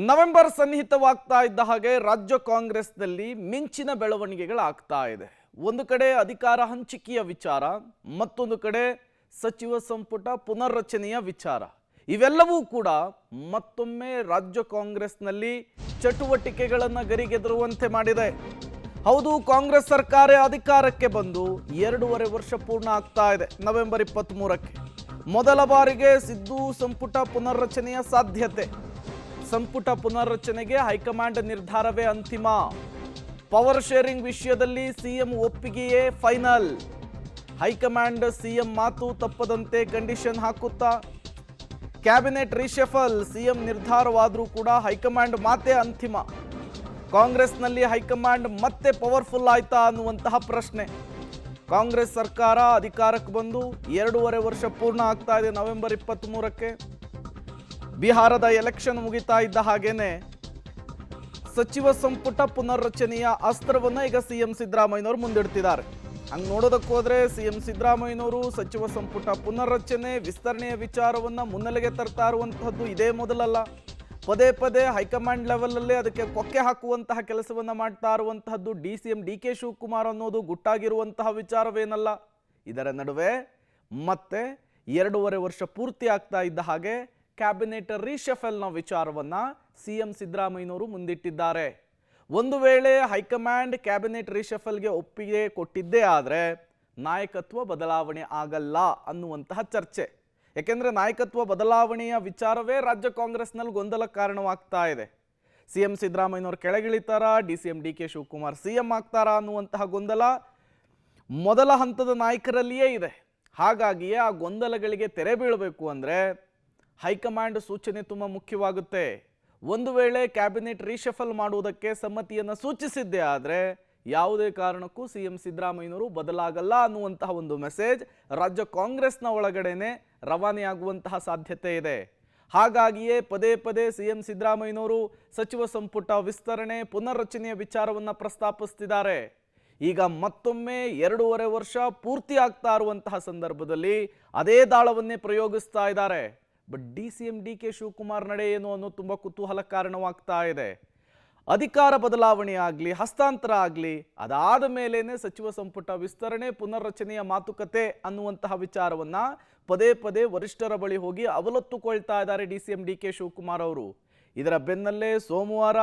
November ಸನ್ನಿಹಿತವಾಗ್ತಾ ಇದ್ದ ಹಾಗೆ ರಾಜ್ಯ ಕಾಂಗ್ರೆಸ್ನಲ್ಲಿ ಮಿಂಚಿನ ಬೆಳವಣಿಗೆಗಳಾಗ್ತಾ ಇದೆ. ಒಂದು ಕಡೆ ಅಧಿಕಾರ ಹಂಚಿಕೆಯ ವಿಚಾರ, ಮತ್ತೊಂದು ಕಡೆ ಸಚಿವ ಸಂಪುಟ ಪುನರ್ರಚನೆಯ ವಿಚಾರ. ಇವೆಲ್ಲವೂ ಕೂಡ ಮತ್ತೊಮ್ಮೆ ರಾಜ್ಯ ಕಾಂಗ್ರೆಸ್ನಲ್ಲಿ ಚಟುವಟಿಕೆಗಳನ್ನು ಗರಿಗೆದರುವಂತೆ ಮಾಡಿದೆ. ಹೌದು, ಕಾಂಗ್ರೆಸ್ ಸರ್ಕಾರ ಅಧಿಕಾರಕ್ಕೆ ಬಂದು 2.5 ವರ್ಷ ಪೂರ್ಣ ಆಗ್ತಾ ಇದೆ. ನವೆಂಬರ್ 23ಕ್ಕೆ ಮೊದಲ ಬಾರಿಗೆ ಸಿದ್ದು ಸಂಪುಟ ಪುನರ್ರಚನೆಯ ಸಾಧ್ಯತೆ. ಸಂಪುಟ ಪುನರ್ರಚನೆಗೆ ಹೈಕಮಾಂಡ್ ನಿರ್ಧಾರವೇ ಅಂತಿಮ. ಪವರ್ ಶೇರಿಂಗ್ ವಿಷಯದಲ್ಲಿ ಸಿಎಂ ಒಪ್ಪಿಗೆಯೇ ಫೈನಲ್. ಹೈಕಮಾಂಡ್ ಸಿಎಂ ಮಾತು ತಪ್ಪದಂತೆ ಕಂಡೀಷನ್ ಹಾಕುತ್ತಾ ಕ್ಯಾಬಿನೆಟ್ ರಿಶಫಲ್. ಸಿಎಂ ನಿರ್ಧಾರವಾದರೂ ಕೂಡ ಹೈಕಮಾಂಡ್ ಮಾತೇ ಅಂತಿಮ. ಕಾಂಗ್ರೆಸ್ನಲ್ಲಿ ಹೈಕಮಾಂಡ್ ಮತ್ತೆ ಪವರ್ಫುಲ್ ಆಯ್ತಾ ಅನ್ನುವಂತಹ ಪ್ರಶ್ನೆ. ಕಾಂಗ್ರೆಸ್ ಸರ್ಕಾರ ಅಧಿಕಾರಕ್ಕೆ ಬಂದು 2.5 ವರ್ಷ ಪೂರ್ಣ ಆಗ್ತಾ ಇದೆ ನವೆಂಬರ್ 23ಕ್ಕೆ. ಬಿಹಾರದ ಎಲೆಕ್ಷನ್ ಮುಗಿತಾ ಇದ್ದ ಹಾಗೇನೆ ಸಚಿವ ಸಂಪುಟ ಪುನರ್ರಚನೆಯ ಅಸ್ತ್ರವನ್ನ ಈಗ ಸಿಎಂ ಸಿದ್ದರಾಮಯ್ಯನವರು ಮುಂದಿಡ್ತಿದ್ದಾರೆ. ಹಂಗೆ ನೋಡೋದಕ್ಕೆ ಹೋದ್ರೆ ಸಿಎಂ ಸಿದ್ದರಾಮಯ್ಯನವರು ಸಚಿವ ಸಂಪುಟ ಪುನರ್ರಚನೆ ವಿಸ್ತರಣೆಯ ವಿಚಾರವನ್ನ ಮುನ್ನೆಲೆಗೆ ತರ್ತಾ ಇರುವಂತಹದ್ದು ಇದೇ ಮೊದಲಲ್ಲ. ಪದೇ ಪದೇ ಹೈಕಮಾಂಡ್ ಲೆವೆಲಲ್ಲೇ ಅದಕ್ಕೆ ಕೊಕ್ಕೆ ಹಾಕುವಂತಹ ಕೆಲಸವನ್ನ ಮಾಡ್ತಾ ಇರುವಂತಹದ್ದು DCM DK ಶಿವಕುಮಾರ್ ಅನ್ನೋದು ಗುಟ್ಟಾಗಿರುವಂತಹ ವಿಚಾರವೇನಲ್ಲ. ಇದರ ನಡುವೆ ಮತ್ತೆ 2.5 ವರ್ಷ ಪೂರ್ತಿ ಆಗ್ತಾ ಇದ್ದ ಹಾಗೆ ಕ್ಯಾಬಿನೆಟ್ ರಿಶಫಲ್ನ ವಿಚಾರವನ್ನ ಸಿಎಂ ಸಿದ್ದರಾಮಯ್ಯನವರು ಮುಂದಿಟ್ಟಿದ್ದಾರೆ. ಒಂದು ವೇಳೆ ಹೈಕಮಾಂಡ್ ಕ್ಯಾಬಿನೆಟ್ ರಿಶಫಲ್ಗೆ ಒಪ್ಪಿಗೆ ಕೊಟ್ಟಿದ್ದೇ ಆದರೆ ನಾಯಕತ್ವ ಬದಲಾವಣೆ ಆಗಲ್ಲ ಅನ್ನುವಂತಹ ಚರ್ಚೆ. ಯಾಕೆಂದ್ರೆ ನಾಯಕತ್ವ ಬದಲಾವಣೆಯ ವಿಚಾರವೇ ರಾಜ್ಯ ಕಾಂಗ್ರೆಸ್ನಲ್ಲಿ ಗೊಂದಲ ಕಾರಣವಾಗ್ತಾ ಇದೆ. ಸಿಎಂ ಸಿದ್ದರಾಮಯ್ಯನವರು ಕೆಳಗಿಳಿತಾರ, DCM DK ಶಿವಕುಮಾರ್ ಸಿಎಂ ಆಗ್ತಾರಾ ಅನ್ನುವಂತಹ ಗೊಂದಲ ಮೊದಲ ಹಂತದ ನಾಯಕರಲ್ಲಿಯೇ ಇದೆ. ಹಾಗಾಗಿಯೇ ಆ ಗೊಂದಲಗಳಿಗೆ ತೆರೆ ಬೀಳಬೇಕು ಅಂದರೆ ಹೈಕಮಾಂಡ್ ಸೂಚನೆ ತುಂಬ ಮುಖ್ಯವಾಗುತ್ತೆ. ಒಂದು ವೇಳೆ ಕ್ಯಾಬಿನೆಟ್ ರಿಶಫಲ್ ಮಾಡುವುದಕ್ಕೆ ಸಮ್ಮತಿಯನ್ನು ಸೂಚಿಸಿದ್ದೇ ಆದರೆ ಯಾವುದೇ ಕಾರಣಕ್ಕೂ ಸಿಎಂ ಸಿದ್ದರಾಮಯ್ಯನವರು ಬದಲಾಗಲ್ಲ ಅನ್ನುವಂತಹ ಒಂದು ಮೆಸೇಜ್ ರಾಜ್ಯ ಕಾಂಗ್ರೆಸ್ನ ಒಳಗಡೆನೆ ರವಾನೆಯಾಗುವಂತಹ ಸಾಧ್ಯತೆ ಇದೆ. ಹಾಗಾಗಿಯೇ ಪದೇ ಪದೇ ಸಿಎಂ ಸಿದ್ದರಾಮಯ್ಯನವರು ಸಚಿವ ಸಂಪುಟ ವಿಸ್ತರಣೆ ಪುನರ್ರಚನೆಯ ವಿಚಾರವನ್ನು ಪ್ರಸ್ತಾಪಿಸ್ತಿದ್ದಾರೆ. ಈಗ ಮತ್ತೊಮ್ಮೆ 2.5 ವರ್ಷ ಪೂರ್ತಿ ಆಗ್ತಾ ಇರುವಂತಹ ಸಂದರ್ಭದಲ್ಲಿ ಅದೇ ದಾಳವನ್ನೇ ಪ್ರಯೋಗಿಸ್ತಾ ಇದ್ದಾರೆ. ಬಟ್ DCM DK ಶಿವಕುಮಾರ್ ನಡೆ ಏನು ಅನ್ನೋ ತುಂಬ ಕುತೂಹಲ ಕಾರಣವಾಗ್ತಾ ಇದೆ. ಅಧಿಕಾರ ಬದಲಾವಣೆ ಆಗಲಿ, ಹಸ್ತಾಂತರ ಆಗಲಿ, ಅದಾದ ಮೇಲೇನೆ ಸಚಿವ ಸಂಪುಟ ವಿಸ್ತರಣೆ ಪುನರ್ರಚನೆಯ ಮಾತುಕತೆ ಅನ್ನುವಂತಹ ವಿಚಾರವನ್ನ ಪದೇ ಪದೇ ವರಿಷ್ಠರ ಬಳಿ ಹೋಗಿ ಅವಲತ್ತುಕೊಳ್ತಾ ಇದ್ದಾರೆ DCM DK ಶಿವಕುಮಾರ್ ಅವರು. ಇದರ ಬೆನ್ನಲ್ಲೇ ಸೋಮವಾರ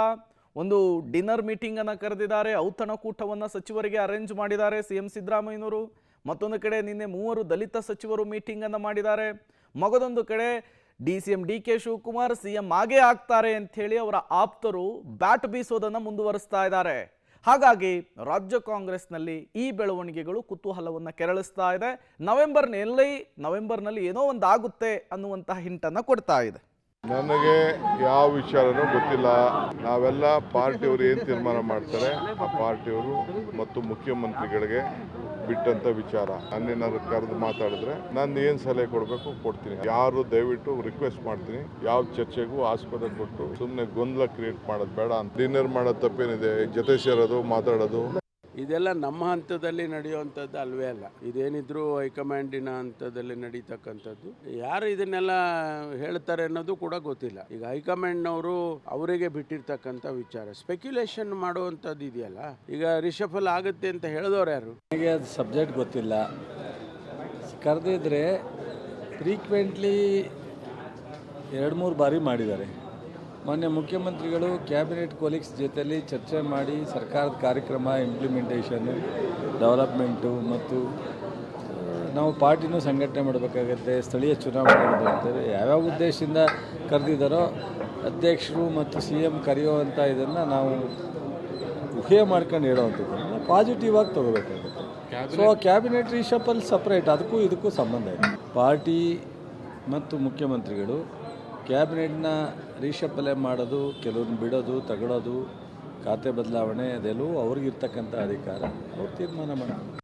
ಒಂದು ಡಿನ್ನರ್ ಮೀಟಿಂಗ್ ಅನ್ನು ಕರೆದಿದ್ದಾರೆ. ಔತಣಕೂಟವನ್ನು ಸಚಿವರಿಗೆ ಅರೇಂಜ್ ಮಾಡಿದ್ದಾರೆ ಸಿಎಂ ಸಿದ್ದರಾಮಯ್ಯನವರು. ಮತ್ತೊಂದು ಕಡೆ ನಿನ್ನೆ 3 ದಲಿತ ಸಚಿವರು ಮೀಟಿಂಗ್ ಅನ್ನು ಮಾಡಿದ್ದಾರೆ. ಮಗದೊಂದು ಕಡೆ DCM DK ಶಿವಕುಮಾರ್ ಸಿಎಂ ಆಗೇ ಆಗ್ತಾರೆ ಅಂತ ಹೇಳಿ ಅವರ ಆಪ್ತರು ಬ್ಯಾಟ್ ಬೀಸೋದನ್ನು ಮುಂದುವರಿಸ್ತಾ ಇದ್ದಾರೆ. ಹಾಗಾಗಿ ರಾಜ್ಯ ಕಾಂಗ್ರೆಸ್ನಲ್ಲಿ ಈ ಬೆಳವಣಿಗೆಗಳು ಕುತೂಹಲವನ್ನು ಕೆರಳಿಸ್ತಾ ಇದೆ. ನವೆಂಬರ್ನಲ್ಲಿ ಏನೋ ಒಂದು ಆಗುತ್ತೆ ಅನ್ನುವಂತಹ ಹಿಂಟನ್ನು ಕೊಡ್ತಾ ಇದೆ. ನನಗೆ ಯಾವ ವಿಚಾರನೂ ಗೊತ್ತಿಲ್ಲ. ನಾವೆಲ್ಲ ಪಾರ್ಟಿಯವರು ಏನು ತೀರ್ಮಾನ ಮಾಡ್ತಾರೆ ಆ ಪಾರ್ಟಿಯವರು ಮತ್ತು ಮುಖ್ಯಮಂತ್ರಿಗಳಿಗೆ ಬಿಟ್ಟಂತ ವಿಚಾರ. ನನ್ನೇನಾದ್ರು ಕರೆದು ಮಾತಾಡಿದ್ರೆ ನಾನು ಏನು ಸಲಹೆ ಕೊಡಬೇಕು ಕೊಡ್ತೀನಿ. ಯಾರು ದಯವಿಟ್ಟು ರಿಕ್ವೆಸ್ಟ್ ಮಾಡ್ತೀನಿ, ಯಾವ ಚರ್ಚೆಗೂ ಆಸ್ಪದ ಕೊಟ್ಟು ಸುಮ್ಮನೆ ಗೊಂದಲ ಕ್ರಿಯೇಟ್ ಮಾಡೋದು ಬೇಡ ಅಂತ. ಡಿನ್ನರ್ ಮಾಡೋದು ತಪ್ಪೇನಿದೆ, ಜೊತೆ ಸೇರೋದು ಮಾತಾಡೋದು ಇದೆಲ್ಲ ನಮ್ಮ ಹಂತದಲ್ಲಿ ನಡೆಯುವಂಥದ್ದು ಅಲ್ವೇ ಅಲ್ಲ. ಇದೇನಿದ್ರು ಹೈಕಮಾಂಡಿನ ಹಂತದಲ್ಲಿ ನಡೀತಕ್ಕಂಥದ್ದು. ಯಾರು ಇದನ್ನೆಲ್ಲ ಹೇಳ್ತಾರೆ ಅನ್ನೋದು ಕೂಡ ಗೊತ್ತಿಲ್ಲ. ಈಗ ಹೈಕಮಾಂಡ್ನವರು ಅವರಿಗೆ ಬಿಟ್ಟಿರ್ತಕ್ಕಂಥ ವಿಚಾರ ಸ್ಪೆಕ್ಯುಲೇಷನ್ ಮಾಡುವಂಥದ್ದು ಇದೆಯಲ್ಲ. ಈಗ ರಿಶಫಲ್ ಆಗುತ್ತೆ ಅಂತ ಹೇಳಿದವ್ರು ಯಾರು? ನನಗೆ ಅದು ಸಬ್ಜೆಕ್ಟ್ ಗೊತ್ತಿಲ್ಲ. ಕರೆದಿದ್ರೆ ಫ್ರೀಕ್ವೆಂಟ್ಲಿ 2-3 ಬಾರಿ ಮಾಡಿದ್ದಾರೆ. ಮಾನ್ಯ ಮುಖ್ಯಮಂತ್ರಿಗಳು ಕ್ಯಾಬಿನೆಟ್ ಕೊಲೀಗ್ಸ್ ಜೊತೆಯಲ್ಲಿ ಚರ್ಚೆ ಮಾಡಿ ಸರ್ಕಾರದ ಕಾರ್ಯಕ್ರಮ ಇಂಪ್ಲಿಮೆಂಟೇಷನ್ನು, ಡೆವಲಪ್ಮೆಂಟು ಮತ್ತು ನಾವು ಪಾರ್ಟಿನೂ ಸಂಘಟನೆ ಮಾಡಬೇಕಾಗತ್ತೆ, ಸ್ಥಳೀಯ ಚುನಾವಣೆ ಅಂತೇಳಿ ಯಾವ್ಯಾವ ಉದ್ದೇಶದಿಂದ ಕರೆದಿದ್ದಾರೋ ಅಧ್ಯಕ್ಷರು ಮತ್ತು CM ಕರೆಯುವಂಥ ಇದನ್ನು ನಾವು ಊಹೆ ಮಾಡ್ಕೊಂಡು ಹೇಳೋವಂಥದ್ದು ಪಾಸಿಟಿವ್ ಆಗಿ ತೊಗೋಬೇಕಾಗುತ್ತೆ. ಸೊ ಕ್ಯಾಬಿನೆಟ್ ರಿಶಫಲ್ ಸಪ್ರೇಟ್, ಅದಕ್ಕೂ ಇದಕ್ಕೂ ಸಂಬಂಧ ಇದೆ. ಪಾರ್ಟಿ ಮತ್ತು ಮುಖ್ಯಮಂತ್ರಿಗಳು ಕ್ಯಾಬಿನೆಟ್ನ ರಿಶಫಲ್ ಮಾಡೋದು, ಕೆಲವ್ರನ್ನ ಬಿಡೋದು, ತಗೊಳ್ಳೋದು, ಖಾತೆ ಬದಲಾವಣೆ, ಅದೆಲ್ಲವೂ ಅವ್ರಿಗಿರ್ತಕ್ಕಂಥ ಅಧಿಕಾರ. ಅವ್ರು ತೀರ್ಮಾನ ಮಾಡೋದು.